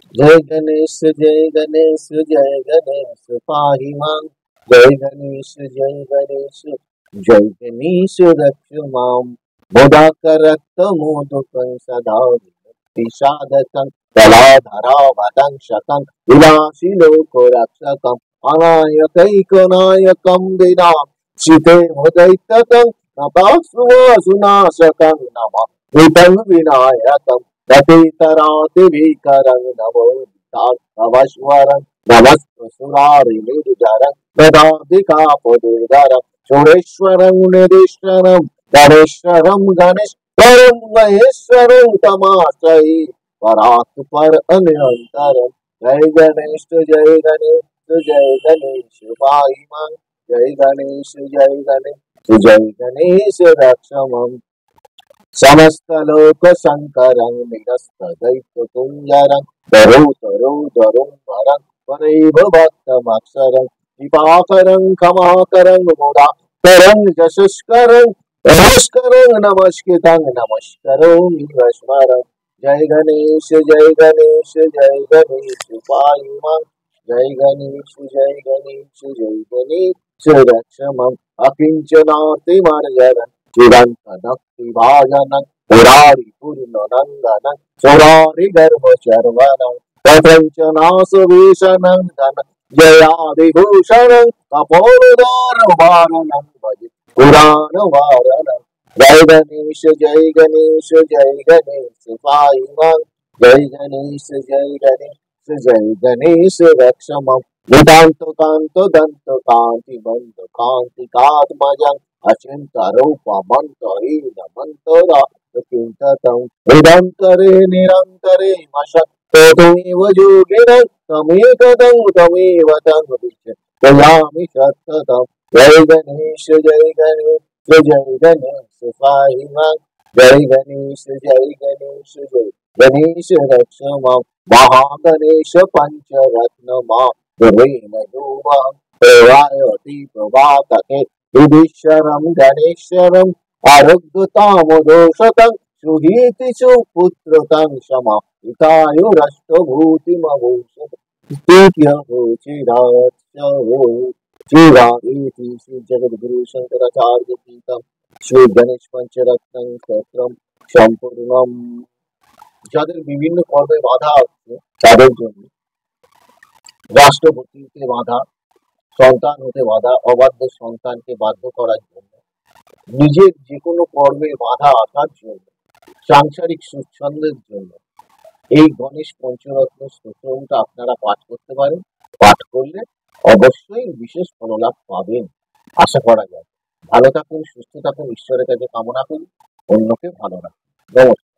जय गणेश पाहि मां। जय गणेश जय गणेश रक्ष मां। मोदाकरक्तमोदकं सदा विषादकं कलाधरावतं शकं विलासिलोकरक्षकम् अनायकैकनायकं विना शिते मुदैत्यकं नतासुनाशकं नमः वितं विनायकं रतितरातिभीकरं नमो नवस्वरं नमस्सुरारिनिर्जरं ददाधिकापदुर्धरं सुरेश्वरं निरीश्वरं गणेश्वरं गणेश्वरं महेश्वरं तमाश्रये परात् पर अनिरन्तरं। जय गणेश पाहि मां। जय गणेश रक्ष मां। समस्तलोकशङ्करं निरस्तदैत्यकुञ्जरं धरुधरुधरुं परैव भक्तमक्षरं कृपाकरं क्षमाकरं मुदाकरं यशस्करं नमस्करं नमस्कृतं नमस्करोमि वस्मरं। जय गणेश पाहि मां। जय गणेश रक्ष माम्। अकिञ्चनातिमर्यरं चिरन्तनक्तिभाजनं पुरारिपूर्णनन्दनं सुरारिगर्भशर्वणं प्रपञ्चनाशभीषणं धनञ्जयादिभूषणं कपोलदारवारणं भजे पुराणवारणं। जय गणेश पाहि मां। जय गणेश रक्ष माम्। नितान्तकान्तदन्तकान्तिमन्तकान्तिकात्मजम् अचिन्तरूपमन्तहीनमन्तरात्मचिन्ततं निरन्तरे निरन्तरे मशक्तमेव योगिनं तमेव तं विचिन्तयामि सततं। जय गणेश पाहि मां। जय गणेश रक्ष माम्। महागणेश पंचरत्नमा गुरेन योगं देवायति प्रभातके विधीश्वरं गणेश्वरम् आरोग्यतामुदोषतं सुहीति सुपुत्रतं क्षमा हितायुरष्टभूतिमभूषत् स्तुत्यभूचिराच्यवो श्रीरामेति श्री जगद्गुरु शंकराचार्य पीठम श्री गणेश पंचरत्न स्तोत्रम সম্পূর্ণম। যাদের বিভিন্ন কর্মে বাধা আছে তাদের জন্য রাষ্ট্রপতিকে বাধা, সন্তান হতে বাধা, অবাধ্য সন্তানকে বাধ্য করার জন্য, নিজের যে কোনো কর্মে বাধা আসার জন্য, সাংসারিক সুচ্ছন্দের জন্য এই গণেশ পঞ্চরত্ন স্তোত্রটা আপনারা পাঠ করতে পারেন। পাঠ করলে অবশ্যই বিশেষ ফললাভ পাবেন আশা করা যায়। ভালো থাকুন, সুস্থ থাকুন, ঈশ্বরের কাছে কামনা করি অন্যকে ভালো রাখুন। নমস্কার।